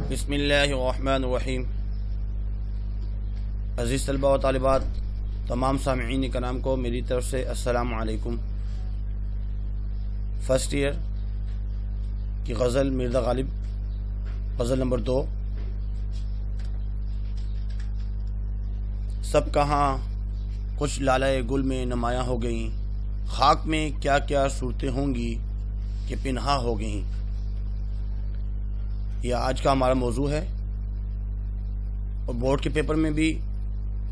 بسم اللہ الرحمن الرحیم۔ عزیز طلبہ و طالبات، تمام سامعین کرام کو میری طرف سے السلام علیکم۔ فرسٹ ایئر کی غزل مرزا غالب، غزل نمبر 2۔ سب کہاں کچھ لالۂ گل میں نمایاں ہو گئیں، خاک میں کیا کیا صورتیں ہوں گی کہ پنہا ہو گئیں۔ یہ آج کا ہمارا موضوع ہے اور بورڈ کے پیپر میں بھی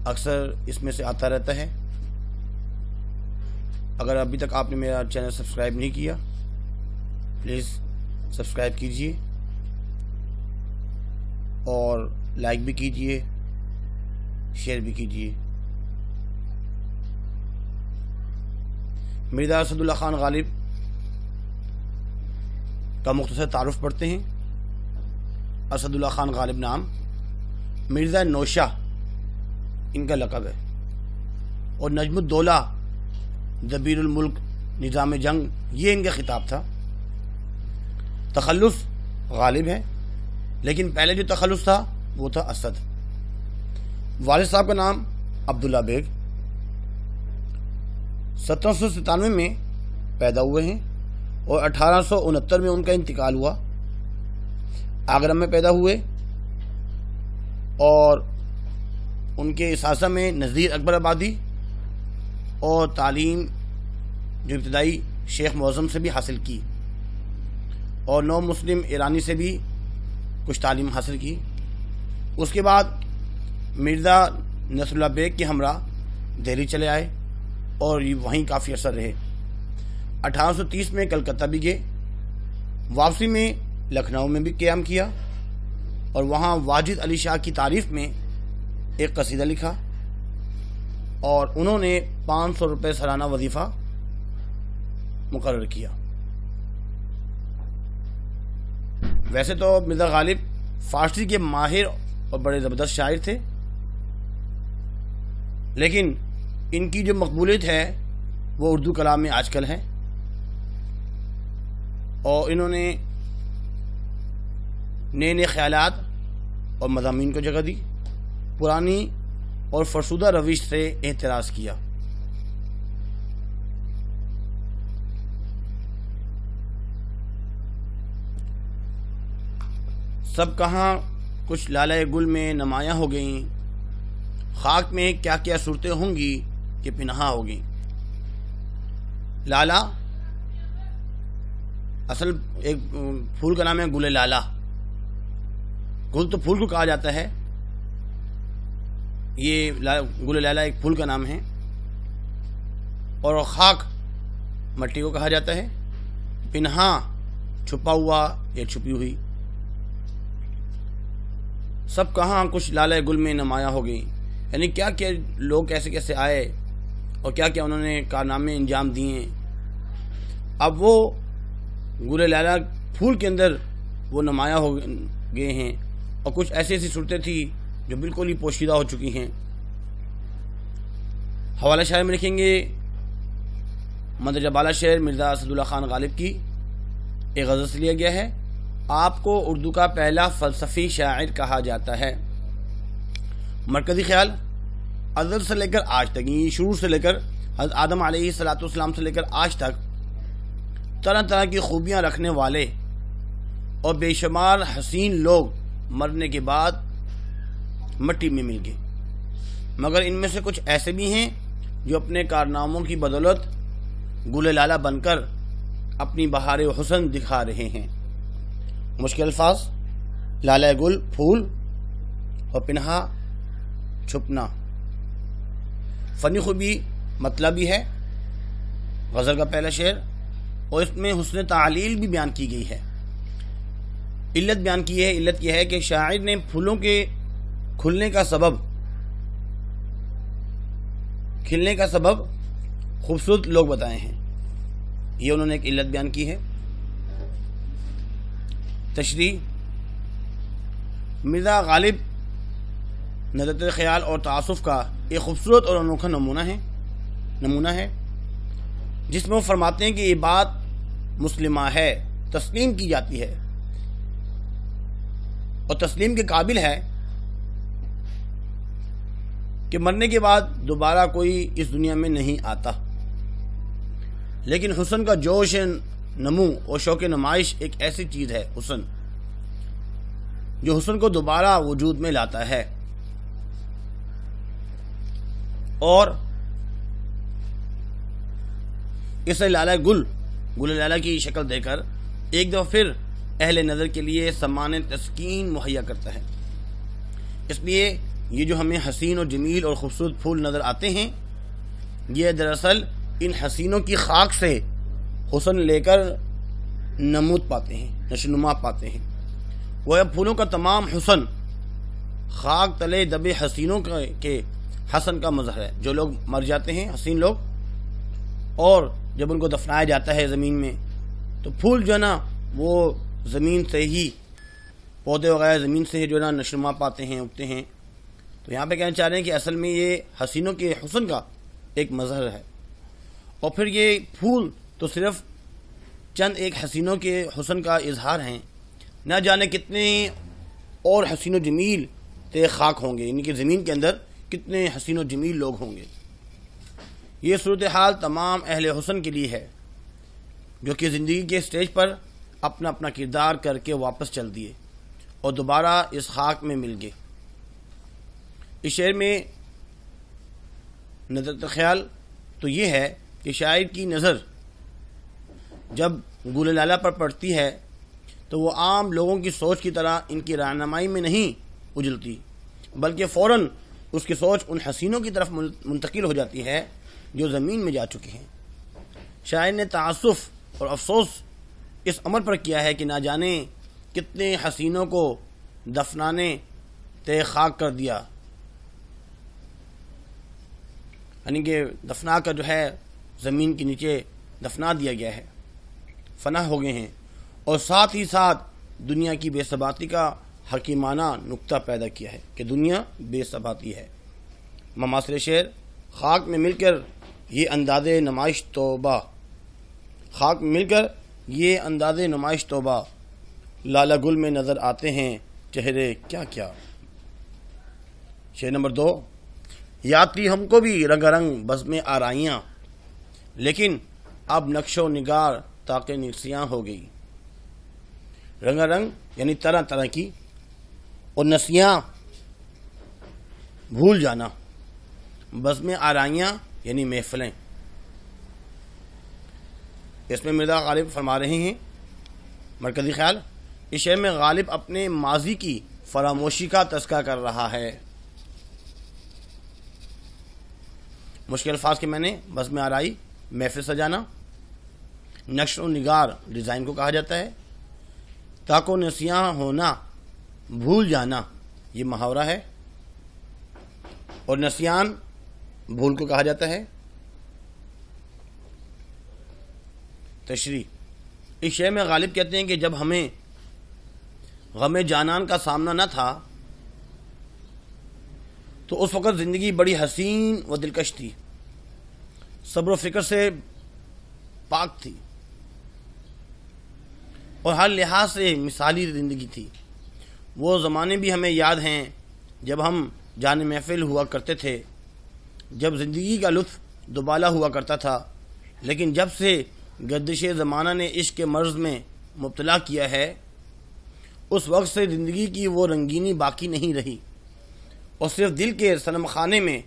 اکثر اس میں سے آتا رہتا ہے۔ اگر ابھی تک آپ نے میرا چینل سبسکرائب نہیں کیا، پلیز سبسکرائب کیجئے اور لائک بھی کیجئے، شیئر بھی کیجئے۔ مرزا اسد اللہ خان غالب کا مختصر تعارف پڑھتے ہیں۔ اسد اللہ خان غالب نام، مرزا نوشہ ان کا لقب ہے، اور نجم الدولہ، دبیر الملک، نظام جنگ، یہ ان کا خطاب تھا۔ تخلص غالب ہے، لیکن پہلے جو تخلص تھا وہ تھا اسد۔ والد صاحب کا نام عبداللہ بیگ، 1797 میں پیدا ہوئے ہیں اور 1869 میں ان کا انتقال ہوا۔ آگرہ میں پیدا ہوئے اور ان کے اساتذہ میں نذیر اکبر آبادی اور تعلیم جو ابتدائی شیخ معظم سے بھی حاصل کی، اور نو مسلم ایرانی سے بھی کچھ تعلیم حاصل کی۔ اس کے بعد مرزا نصر اللہ بیگ کے ہمراہ دہلی چلے آئے اور وہیں کافی عرصہ رہے۔ 1830 میں کلکتہ بھی گئے، واپسی میں لکھنؤ میں بھی قیام کیا اور وہاں واجد علی شاہ کی تعریف میں ایک قصیدہ لکھا، اور انہوں نے 500 روپے سالانہ وظیفہ مقرر کیا۔ ویسے تو مرزا غالب فارسی کے ماہر اور بڑے زبردست شاعر تھے، لیکن ان کی جو مقبولیت ہے وہ اردو کلام میں آج کل ہے، اور انہوں نے نئے نئے خیالات اور مضامین کو جگہ دی، پرانی اور فرسودہ روش سے احتراز کیا۔ سب کہاں کچھ لالۂ گل میں نمایاں ہو گئیں، خاک میں کیا کیا صورتیں ہوں گی کہ پنہا ہو گئیں۔ لالا اصل ایک پھول کا نام ہے، گل لالا۔ گل تو پھول کو کہا جاتا ہے، یہ گل لالا ایک پھول کا نام ہے، اور خاک مٹی کو کہا جاتا ہے، پنہا چھپا ہوا یا چھپی ہوئی۔ سب کہاں کچھ لالۂ گل میں نمایاں ہو گئی، یعنی کیا کیا لوگ کیسے کیسے آئے اور کیا کیا انہوں نے کارنامے انجام دیے۔ اب وہ گل لالا پھول کے اندر وہ نمایاں ہو گئے ہیں، اور کچھ ایسی ایسی صورتیں تھیں جو بالکل ہی پوشیدہ ہو چکی ہیں۔ حوالہ شاعر میں لکھیں گے، مندرجہ بالا شعر مرزا اسد اللہ خان غالب کی ایک غزل سے لیا گیا ہے۔ آپ کو اردو کا پہلا فلسفی شاعر کہا جاتا ہے۔ مرکزی خیال ازل سے لے کر آج تک، یعنی شروع سے لے کر حضرت آدم علیہ السلام سے لے کر آج تک طرح طرح کی خوبیاں رکھنے والے اور بے شمار حسین لوگ مرنے کے بعد مٹی میں مل گئے، مگر ان میں سے کچھ ایسے بھی ہیں جو اپنے کارناموں کی بدولت گل لالا بن کر اپنی بہار حسن دکھا رہے ہیں۔ مشکل الفاظ، لالۂ گل پھول اور پنہا چھپنا۔ فنی خوبی مطلبی ہے غزل کا پہلا شعر، اور اس میں حسن تعلیل بھی بیان کی گئی ہے۔ علت بیان کی ہے، علت یہ ہے کہ شاعر نے پھولوں کے کھلنے کا سبب خوبصورت لوگ بتائے ہیں، یہ انہوں نے ایک علت بیان کی ہے۔ تشریح، مرزا غالب نظرت خیال اور تعصف کا ایک خوبصورت اور انوکھا نمونہ ہے، جس میں وہ فرماتے ہیں کہ یہ بات مسلمہ ہے، تسلیم کی جاتی ہے، اور تسلیم کے قابل ہے کہ مرنے کے بعد دوبارہ کوئی اس دنیا میں نہیں آتا، لیکن حسن کا جوش نمو اور شوق نمائش ایک ایسی چیز ہے حسن جو حسن کو دوبارہ وجود میں لاتا ہے، اور اسے لالہ گل لالہ کی شکل دے کر ایک دفعہ پھر اہل نظر کے لیے سامان تسکین مہیا کرتا ہے۔ اس لیے یہ جو ہمیں حسین اور جمیل اور خوبصورت پھول نظر آتے ہیں، یہ دراصل ان حسینوں کی خاک سے حسن لے کر نمود پاتے ہیں، نشوونما پاتے ہیں۔ وہ پھولوں کا تمام حسن خاک تلے دبے حسینوں کے حسن کا مظہر ہے۔ جو لوگ مر جاتے ہیں، حسین لوگ، اور جب ان کو دفنایا جاتا ہے زمین میں، تو پھول جو ہے نا وہ زمین سے ہی، پودے وغیرہ زمین سے ہی جو ہے نا نشوونما پاتے ہیں، اگتے ہیں۔ تو یہاں پہ کہنا چاہ رہے ہیں کہ اصل میں یہ حسینوں کے حسن کا ایک مظہر ہے، اور پھر یہ پھول تو صرف چند ایک حسینوں کے حسن کا اظہار ہیں، نہ جانے کتنے اور حسین و جمیل تے خاک ہوں گے، یعنی کہ زمین کے اندر کتنے حسین و جمیل لوگ ہوں گے۔ یہ صورتحال تمام اہل حسن کے لیے ہے جو کہ زندگی کے سٹیج پر اپنا اپنا کردار کر کے واپس چل دیے اور دوبارہ اس خاک میں مل گئے۔ اس شعر میں نظر خیال تو یہ ہے کہ شاعر کی نظر جب گل لالہ پر پڑتی ہے تو وہ عام لوگوں کی سوچ کی طرح ان کی رہنمائی میں نہیں اجلتی، بلکہ فوراً اس کی سوچ ان حسینوں کی طرف منتقل ہو جاتی ہے جو زمین میں جا چکے ہیں۔ شاعر نے تعاسف اور افسوس اس امر پر کیا ہے کہ نہ جانے کتنے حسینوں کو دفنانے تے خاک کر دیا، یعنی کہ دفنا کر جو ہے زمین کے نیچے دفنا دیا گیا ہے، فنا ہو گئے ہیں، اور ساتھ ہی ساتھ دنیا کی بے ثباتی کا حکیمانہ نقطہ پیدا کیا ہے کہ دنیا بے ثباتی ہے۔ مماثل شعر: خاک میں مل کر یہ انداز نمائش توبہ، خاک میں مل کر یہ انداز نمائش توبہ، لالہ گل میں نظر آتے ہیں چہرے کیا کیا۔ شعر نمبر 2: یاد تھی ہم کو بھی رنگ رنگ بزم آرائیاں، لیکن اب نقش و نگار طاق نسیاں ہو گئی۔ رنگ رنگ یعنی طرح طرح کی، اور نسیاں بھول جانا، بزم آرائیاں یعنی محفلیں۔ اس میں مرزا غالب فرما رہے ہیں مرکزی خیال: اس شعر میں غالب اپنے ماضی کی فراموشی کا تذکرہ کر رہا ہے۔ مشکل الفاظ کے معنی: بزم آرائی محفل سجانا، نقش و نگار ڈیزائن کو کہا جاتا ہے، طاق و نسیاں ہونا بھول جانا یہ محاورہ ہے، اور نسیان بھول کو کہا جاتا ہے۔ تشریح: اس شعر میں غالب کہتے ہیں کہ جب ہمیں غم جانان کا سامنا نہ تھا تو اس وقت زندگی بڑی حسین و دلکش تھی، صبر و فکر سے پاک تھی، اور ہر لحاظ سے مثالی زندگی تھی۔ وہ زمانے بھی ہمیں یاد ہیں جب ہم جان محفل ہوا کرتے تھے، جب زندگی کا لطف دوبالا ہوا کرتا تھا، لیکن جب سے گردش زمانہ نے عشق کے مرض میں مبتلا کیا ہے، اس وقت سے زندگی کی وہ رنگینی باقی نہیں رہی، اور صرف دل کے صنم خانے میں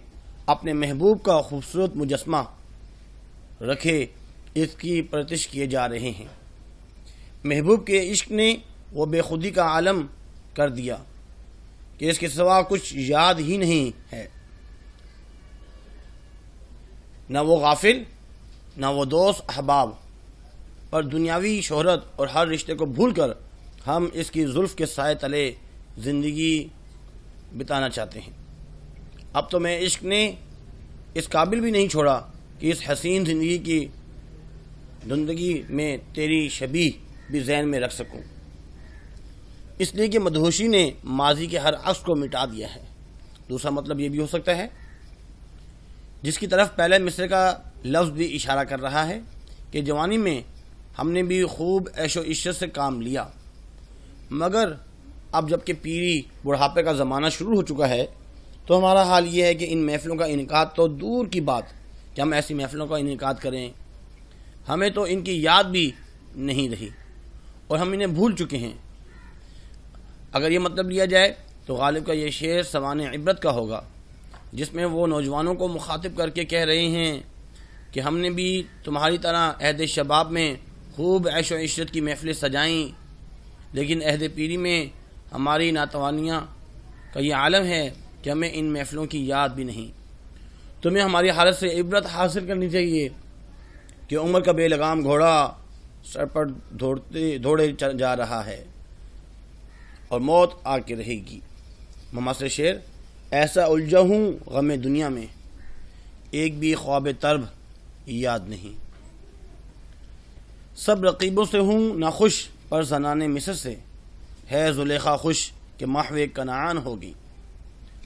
اپنے محبوب کا خوبصورت مجسمہ رکھے اس کی پرستش کیے جا رہے ہیں۔ محبوب کے عشق نے وہ بے خودی کا عالم کر دیا کہ اس کے سوا کچھ یاد ہی نہیں ہے، نہ وہ غافل، نہ وہ دوست احباب، پر دنیاوی شہرت اور ہر رشتے کو بھول کر ہم اس کی زلف کے سائے تلے زندگی بتانا چاہتے ہیں۔ اب تو میں عشق نے اس قابل بھی نہیں چھوڑا کہ اس حسین زندگی کی زندگی میں تیری شبیہ بھی ذہن میں رکھ سکوں، اس لیے کہ مدہوشی نے ماضی کے ہر عکس کو مٹا دیا ہے۔ دوسرا مطلب یہ بھی ہو سکتا ہے، جس کی طرف پہلے مصرے کا لفظ بھی اشارہ کر رہا ہے، کہ جوانی میں ہم نے بھی خوب عیش و عشرت سے کام لیا، مگر اب جب کہ پیری بڑھاپے کا زمانہ شروع ہو چکا ہے تو ہمارا حال یہ ہے کہ ان محفلوں کا انعقاد تو دور کی بات کہ ہم ایسی محفلوں کا انعقاد کریں، ہمیں تو ان کی یاد بھی نہیں رہی اور ہم انہیں بھول چکے ہیں۔ اگر یہ مطلب لیا جائے تو غالب کا یہ شعر سوانح عبرت کا ہوگا، جس میں وہ نوجوانوں کو مخاطب کر کے کہہ رہے ہیں کہ ہم نے بھی تمہاری طرح عہد شباب میں خوب عیش و عشرت کی محفلیں سجائیں، لیکن عہد پیری میں ہماری ناتوانیاں کا یہ عالم ہے کہ ہمیں ان محفلوں کی یاد بھی نہیں۔ تمہیں ہماری حالت سے عبرت حاصل کرنی چاہیے کہ عمر کا بے لگام گھوڑا سر پر دوڑے جا رہا ہے اور موت آ کے رہے گی۔ مماثل شعر: ایسا الجھا ہوں غم دنیا میں، ایک بھی خواب طرب یاد نہیں۔ سب رقیبوں سے ہوں ناخوش، پر زنان مصر سے ہے زلیخا خوش کہ محو کنعان ہوگی۔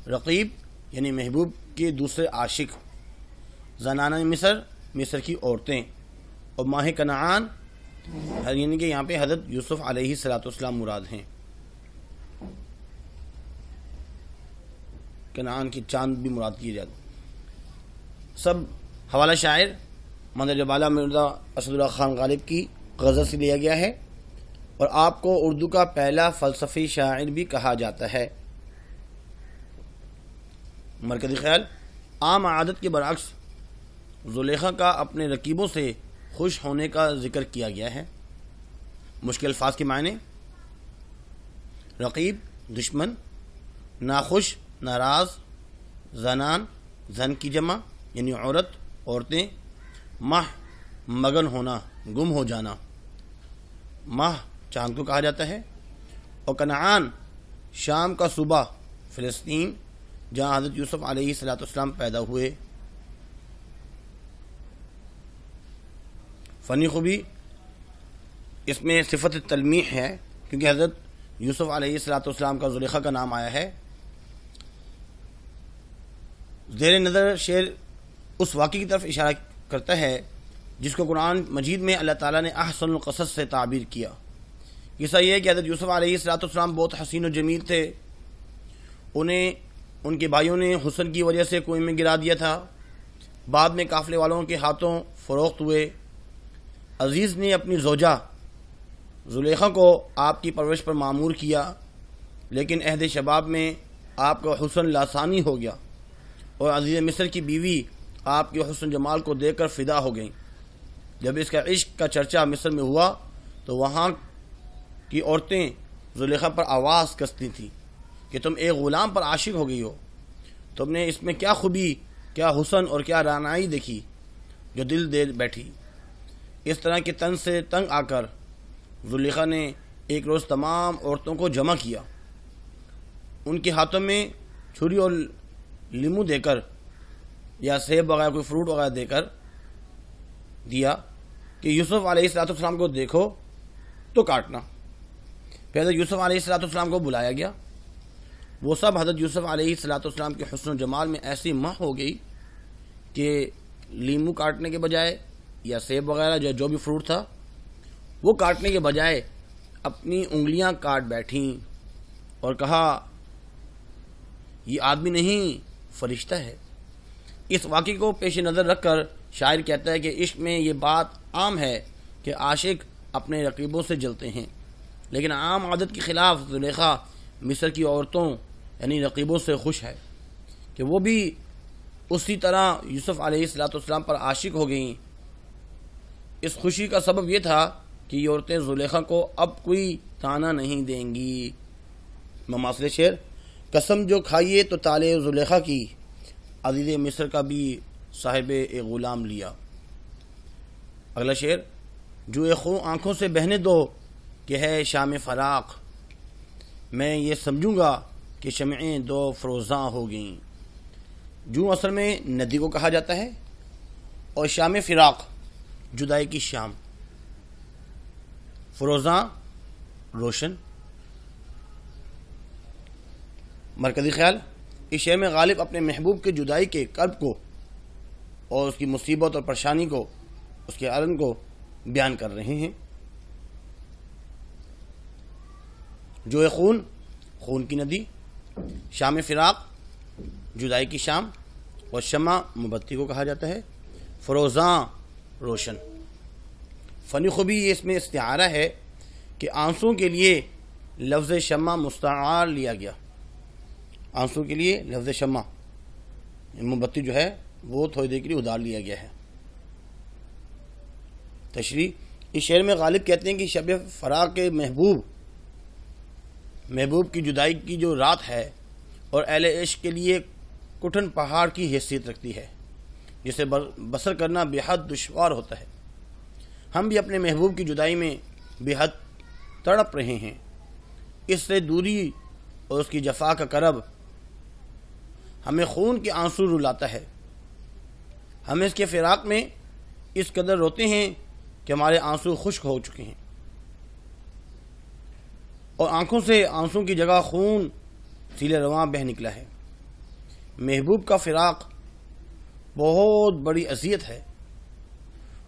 رقیب یعنی محبوب کے دوسرے عاشق، زنانہ مصر مصر کی عورتیں، اور ماہ کنعان یعنی کہ یہاں پہ حضرت یوسف علیہ السلام مراد ہیں۔ کنعان کی چاند بھی مراد کی جاتی۔ سب حوالہ شاعر مندرجہ بالا مرزا اسد اللہ خان غالب کی غزل سے لیا گیا ہے اور آپ کو اردو کا پہلا فلسفی شاعر بھی کہا جاتا ہے۔ مرکزی خیال: عام عادت کے برعکس زلیخا کا اپنے رقیبوں سے خوش ہونے کا ذکر کیا گیا ہے۔ مشکل الفاظ کے معنی: رقیب دشمن، ناخوش ناراض، زنان زن کی جمع یعنی عورت عورتیں، ماہ مگن ہونا گم ہو جانا، ماہ چاند کو کہا جاتا ہے، اور کنعان شام کا صوبہ فلسطین جہاں حضرت یوسف علیہ السلام پیدا ہوئے۔ فنی خوبی: اس میں صفت تلمیح ہے کیونکہ حضرت یوسف علیہ السلام کا زلیخا کا نام آیا ہے۔ زیر نظر شعر اس واقعے کی طرف اشارہ کرتا ہے جس کو قرآن مجید میں اللہ تعالیٰ نے احسن القصص سے تعبیر کیا۔ قصہ یہ ہے کہ حضرت یوسف علیہ السلام بہت حسین و جمیل تھے، انہیں ان کے بھائیوں نے حسن کی وجہ سے کنویں میں گرا دیا تھا، بعد میں قافلے والوں کے ہاتھوں فروخت ہوئے۔ عزیز نے اپنی زوجہ زلیخا کو آپ کی پرورش پر معمور کیا، لیکن عہد شباب میں آپ کا حسن لاسانی ہو گیا اور عزیز مصر کی بیوی آپ کے حسن جمال کو دیکھ کر فدا ہو گئیں۔ جب اس کا عشق کا چرچا مصر میں ہوا تو وہاں کی عورتیں زلیخا پر آواز کستی تھیں کہ تم ایک غلام پر عاشق ہو گئی ہو، تم نے اس میں کیا خوبی، کیا حسن اور کیا رعنائی دیکھی جو دل دے بیٹھی۔ اس طرح کے تن سے تنگ آ کر زلیخا نے ایک روز تمام عورتوں کو جمع کیا، ان کے ہاتھوں میں چھری اور لیمو دے کر یا سیب وغیرہ کوئی فروٹ وغیرہ دے کر دیا کہ یوسف علیہ السلام کو دیکھو تو کاٹنا۔ پھر حضرت یوسف علیہ السلام کو بلایا گیا، وہ سب حضرت یوسف علیہ السلام کے حسن و جمال میں ایسی ماہ ہو گئی کہ لیمو کاٹنے کے بجائے یا سیب وغیرہ جو بھی فروٹ تھا وہ کاٹنے کے بجائے اپنی انگلیاں کاٹ بیٹھیں اور کہا یہ آدمی نہیں فرشتہ ہے۔ اس واقعے کو پیش نظر رکھ کر شاعر کہتا ہے کہ عشق میں یہ بات عام ہے کہ عاشق اپنے رقیبوں سے جلتے ہیں، لیکن عام عادت کے خلاف زلیخا مصر کی عورتوں یعنی رقیبوں سے خوش ہے کہ وہ بھی اسی طرح یوسف علیہ السلام پر عاشق ہو گئیں۔ اس خوشی کا سبب یہ تھا کہ یہ عورتیں زلیخا کو اب کوئی تانا نہیں دیں گی۔ مماثل شعر: قسم جو کھائیے تو تالے زلیخا کی، عزیز مصر کا بھی صاحب ایک غلام لیا۔ اگلا شعر: جو خوں آنکھوں سے بہنے دو کہ ہے شام فراق، میں یہ سمجھوں گا کہ شمعیں دو فروزاں ہو گئیں۔ جو اصل میں ندی کو کہا جاتا ہے اور شام فراق جدائی کی شام، فروزاں روشن۔ مرکزی خیال: اس شعر میں غالب اپنے محبوب کے جدائی کے کرب کو اور اس کی مصیبت اور پریشانی کو، اس کے علم کو بیان کر رہے ہیں۔ جو خون خون کی ندی، شام فراق جدائی کی شام، اور شمع موم بتی کو کہا جاتا ہے، فروزاں روشن۔ فنی خوبی یہ اس میں استعارہ ہے کہ آنسوں کے لیے لفظ شمع مستعار لیا گیا، آنسوں کے لیے لفظ شمع موم بتی جو ہے وہ تھوڑی دیر کے لیے ادار لیا گیا ہے۔ تشریح، اس شعر میں غالب کہتے ہیں کہ شب فراق کے محبوب کی جدائی کی جو رات ہے اور اہل عشق کے لیے کٹھن پہاڑ کی حیثیت رکھتی ہے، جسے بسر کرنا بے حد دشوار ہوتا ہے۔ ہم بھی اپنے محبوب کی جدائی میں بے حد تڑپ رہے ہیں۔ اس سے دوری اور اس کی جفا کا کرب ہمیں خون کے آنسو رلاتا ہے۔ ہم اس کے فراق میں اس قدر روتے ہیں کہ ہمارے آنسو خشک ہو چکے ہیں اور آنکھوں سے آنسوں کی جگہ خون سیلے رواں بہہ نکلا ہے۔ محبوب کا فراق بہت بڑی اذیت ہے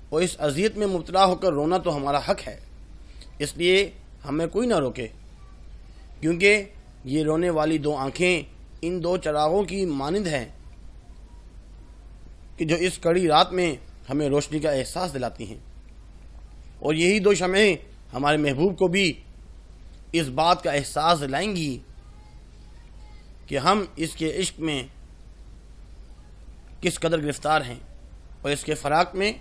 اور اس اذیت میں مبتلا ہو کر رونا تو ہمارا حق ہے، اس لیے ہمیں کوئی نہ روکے، کیونکہ یہ رونے والی دو آنکھیں ان دو چراغوں کی مانند ہیں کہ جو اس کڑی رات میں ہمیں روشنی کا احساس دلاتی ہیں، اور یہی دو شمعیں ہمارے محبوب کو بھی اس بات کا احساس دلائیں گی کہ ہم اس کے عشق میں کس قدر گرفتار ہیں اور اس کے فراق میں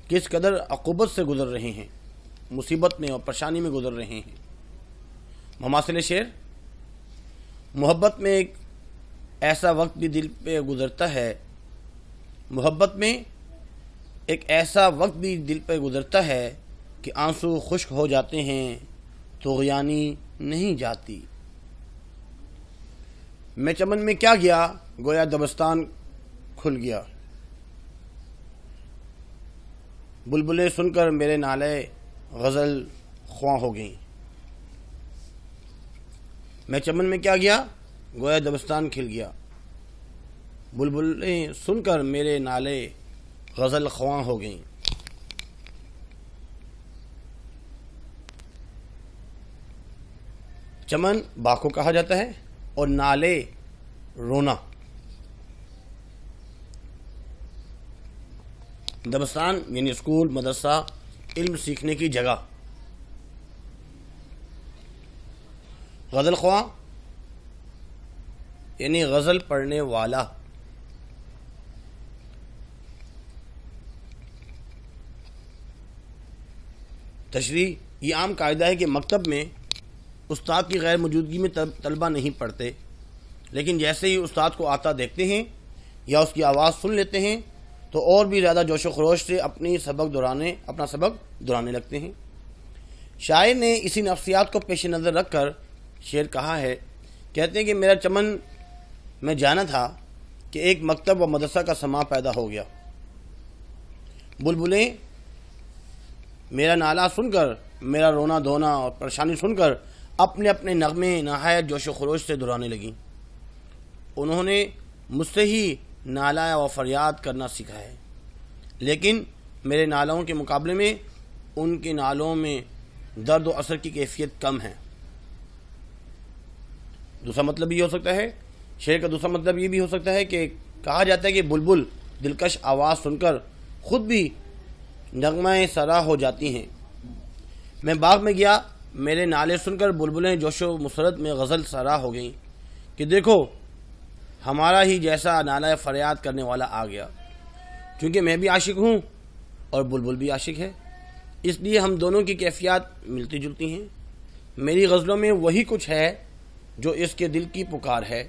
کس قدر عقوبت سے گزر رہے ہیں، مصیبت میں اور پریشانی میں گزر رہے ہیں۔ مماثل شعر، محبت میں ایک ایسا وقت بھی دل پہ گزرتا ہے، محبت میں ایک ایسا وقت بھی دل پہ گزرتا ہے کہ آنسو خشک ہو جاتے ہیں، طغیانی نہیں جاتی۔ میں چمن میں کیا گیا، گویا دبستان کھل گیا، بلبلیں سن کر میرے نالے غزل خواں ہو گئیں۔ میں چمن میں کیا گیا، گویا دبستان کھل گیا، بلبلیں سن کر میرے نالے غزل خواں ہو گئیں۔ چمن باغ کو کہا جاتا ہے اور نالے رونا۔ دبستان یعنی اسکول، مدرسہ، علم سیکھنے کی جگہ۔ غزل خواں یعنی غزل پڑھنے والا۔ تشریح، یہ عام قاعدہ ہے کہ مکتب میں استاد کی غیر موجودگی میں طلبہ نہیں پڑھتے، لیکن جیسے ہی استاد کو آتا دیکھتے ہیں یا اس کی آواز سن لیتے ہیں تو اور بھی زیادہ جوش و خروش سے اپنا سبق دہرانے لگتے ہیں۔ شاعر نے اسی نفسیات کو پیش نظر رکھ کر شعر کہا ہے، کہتے ہیں کہ میرا چمن میں جانا تھا کہ ایک مکتب و مدرسہ کا سماں پیدا ہو گیا، بلبلیں میرا نالا سن کر، میرا رونا دھونا اور پریشانی سن کر اپنے اپنے نغمے نہایت جوش و خروش سے دہرانے لگیں۔ انہوں نے مجھ سے ہی نالہ و فریاد کرنا سیکھا ہے، لیکن میرے نالوں کے مقابلے میں ان کے نالوں میں درد و اثر کی کیفیت کم ہے۔ دوسرا مطلب یہ ہو سکتا ہے، شعر کا دوسرا مطلب یہ بھی ہو سکتا ہے کہ کہا جاتا ہے کہ بلبل دلکش آواز سن کر خود بھی نغمہ سرا ہو جاتی ہیں۔ میں باغ میں گیا، میرے نالے سن کر بلبلیں جوش و مسرت میں غزل سرا ہو گئیں کہ دیکھو ہمارا ہی جیسا نالہ فریاد کرنے والا آ گیا۔ چونکہ میں بھی عاشق ہوں اور بلبل بھی عاشق ہے، اس لیے ہم دونوں کی کیفیات ملتی جلتی ہیں۔ میری غزلوں میں وہی کچھ ہے جو اس کے دل کی پکار ہے،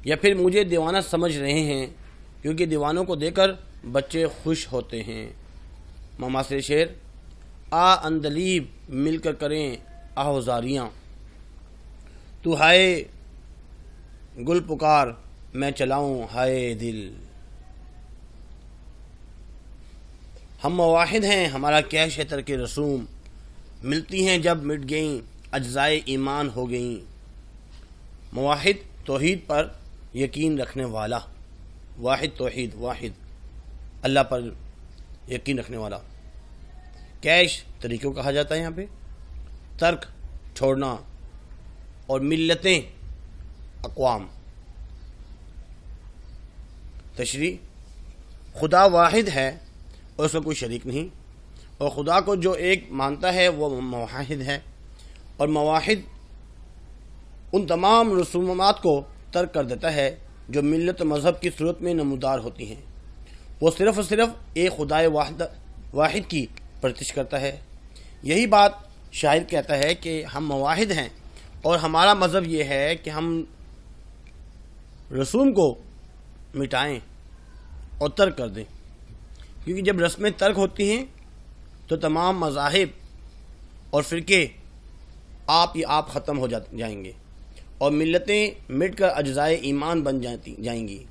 یا پھر مجھے دیوانہ سمجھ رہے ہیں کیونکہ دیوانوں کو دے کر بچے خوش ہوتے ہیں۔ مماثل شعر، آ اندلیب مل کر کریں آہوزاریاں، تو ہائے گل پکار میں چلاؤں ہائے دل۔ ہم مواحد ہیں، ہمارا کیا شیطر کے رسوم، ملتی ہیں جب مٹ گئیں اجزائے ایمان ہو گئیں۔ مواحد توحید پر یقین رکھنے والا، واحد توحید، واحد اللہ پر یقین رکھنے والا۔ کیش طریقوں کہا جاتا ہے یہاں پہ، ترک چھوڑنا، اور ملتیں اقوام۔ تشریح: خدا واحد ہے اور اس کا کوئی شریک نہیں، اور خدا کو جو ایک مانتا ہے وہ موحد ہے، اور موحد ان تمام رسومات کو ترک کر دیتا ہے جو ملت و مذہب کی صورت میں نمودار ہوتی ہیں۔ وہ صرف اور صرف ایک خدائے واحد کی پرستش کرتا ہے۔ یہی بات شاعر کہتا ہے کہ ہم موحد ہیں اور ہمارا مذہب یہ ہے کہ ہم رسوم کو مٹائیں اور ترک کر دیں، کیونکہ جب رسمیں ترک ہوتی ہیں تو تمام مذاہب اور فرقے آپ ہی آپ ختم ہو جائیں گے اور ملتیں مٹ کر اجزائے ایمان بن جائیں گی۔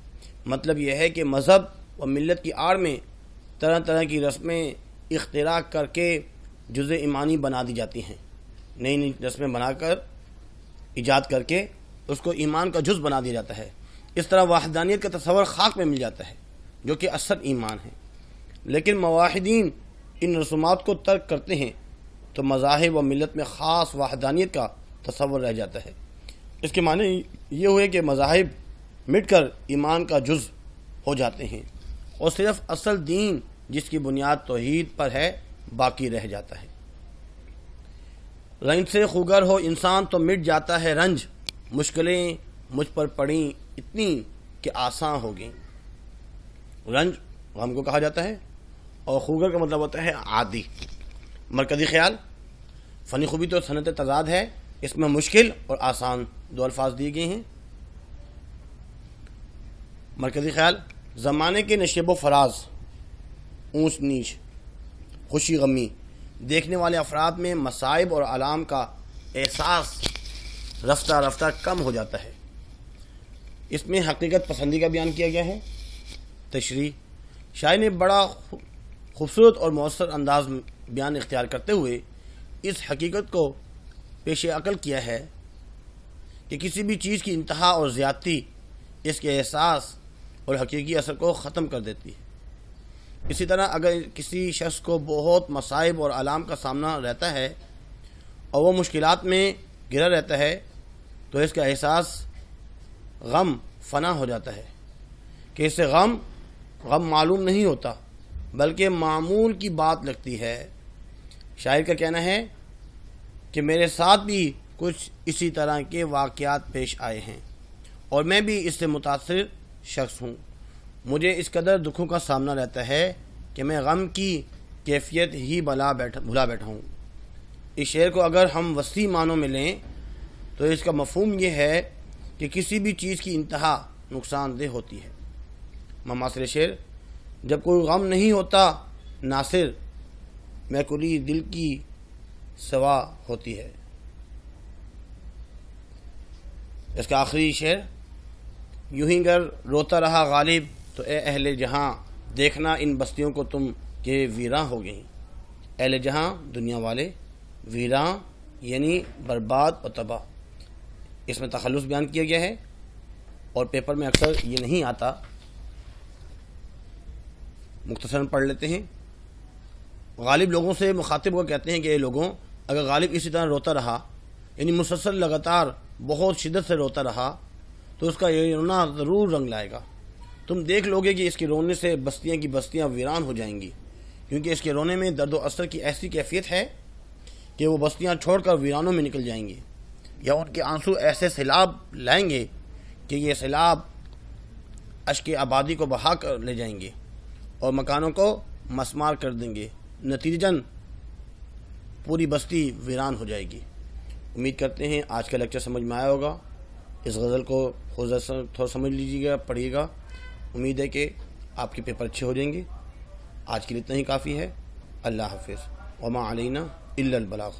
مطلب یہ ہے کہ مذہب و ملت کی آڑ میں طرح طرح کی رسمیں اختراع کر کے جزء ایمانی بنا دی جاتی ہیں، نئی نئی رسمیں بنا کر ایجاد کر کے اس کو ایمان کا جز بنا دیا جاتا ہے۔ اس طرح وحدانیت کا تصور خاک میں مل جاتا ہے جو کہ اصل ایمان ہے۔ لیکن موحدین ان رسومات کو ترک کرتے ہیں تو مذاہب و ملت میں خاص وحدانیت کا تصور رہ جاتا ہے۔ اس کے معنی یہ ہوئے کہ مذاہب مٹ کر ایمان کا جز ہو جاتے ہیں اور صرف اصل دین جس کی بنیاد توحید پر ہے باقی رہ جاتا ہے۔ رنج سے خوگر ہو انسان تو مٹ جاتا ہے رنج، مشکلیں مجھ پر پڑیں اتنی کہ آسان ہو گئیں۔ رنج غم کو کہا جاتا ہے اور خوگر کا مطلب ہوتا ہے عادی۔ مرکزی خیال: فنی خوبی تو صنعت تضاد ہے، اس میں مشکل اور آسان دو الفاظ دیے گئے ہیں۔ مرکزی خیال: زمانے کے نشیب و فراز، اونچ نیچ، خوشی غمی، دیکھنے والے افراد میں مصائب اور آلام کا احساس رفتہ رفتہ کم ہو جاتا ہے۔ اس میں حقیقت پسندی کا بیان کیا گیا ہے۔ تشریح: شاعر نے بڑا خوبصورت اور مؤثر انداز بیان اختیار کرتے ہوئے اس حقیقت کو پیش عقل کیا ہے کہ کسی بھی چیز کی انتہا اور زیادتی اس کے احساس اور حقیقی اثر کو ختم کر دیتی ہے۔ اسی طرح اگر کسی شخص کو بہت مصائب اور آلام کا سامنا رہتا ہے اور وہ مشکلات میں گرا رہتا ہے تو اس کا احساس غم فنا ہو جاتا ہے کہ اسے غم معلوم نہیں ہوتا بلکہ معمول کی بات لگتی ہے۔ شاعر کا کہنا ہے کہ میرے ساتھ بھی کچھ اسی طرح کے واقعات پیش آئے ہیں اور میں بھی اس سے متاثر شخص ہوں۔ مجھے اس قدر دکھوں کا سامنا رہتا ہے کہ میں غم کی کیفیت ہی بھلا بیٹھا ہوں۔ اس شعر کو اگر ہم وسیع معنوں میں لیں تو اس کا مفہوم یہ ہے کہ کسی بھی چیز کی انتہا نقصان دہ ہوتی ہے۔ مماثل شعر: جب کوئی غم نہیں ہوتا ناصر، میں کلی دل کی سوا ہوتی ہے۔ اس کا آخری شعر: یوں ہی گر روتا رہا غالب تو اے اہل جہاں، دیکھنا ان بستیوں کو تم کہ ویراں ہو گئیں۔ اہل جہاں دنیا والے، ویراں یعنی برباد و تباہ۔ اس میں تخلص بیان کیا گیا ہے اور پیپر میں اکثر یہ نہیں آتا، مختصراً پڑھ لیتے ہیں۔ غالب لوگوں سے مخاطب کو کہتے ہیں کہ اے لوگوں، اگر غالب اسی طرح روتا رہا، یعنی مسلسل لگاتار بہت شدت سے روتا رہا، تو اس کا یہ رونا ضرور رنگ لائے گا۔ تم دیکھ لو گے کہ اس کے رونے سے بستیاں کی بستیاں ویران ہو جائیں گی، کیونکہ اس کے رونے میں درد و اثر کی ایسی کیفیت ہے کہ وہ بستیاں چھوڑ کر ویرانوں میں نکل جائیں گی، یا ان کے آنسو ایسے سیلاب لائیں گے کہ یہ سیلاب اشک آبادی کو بہا کر لے جائیں گے اور مکانوں کو مسمار کر دیں گے، نتیجتاً پوری بستی ویران ہو جائے گی۔ امید کرتے ہیں آج کا لیکچر سمجھ میں آیا ہوگا۔ اس غزل کو خود تھوڑا سمجھ لیجیے گا، پڑھیے گا۔ امید ہے کہ آپ کے پیپر اچھے ہو جائیں گے۔ آج کے لیے اتنا ہی کافی ہے۔ اللہ حافظ۔ وما علینا الا البلاغ۔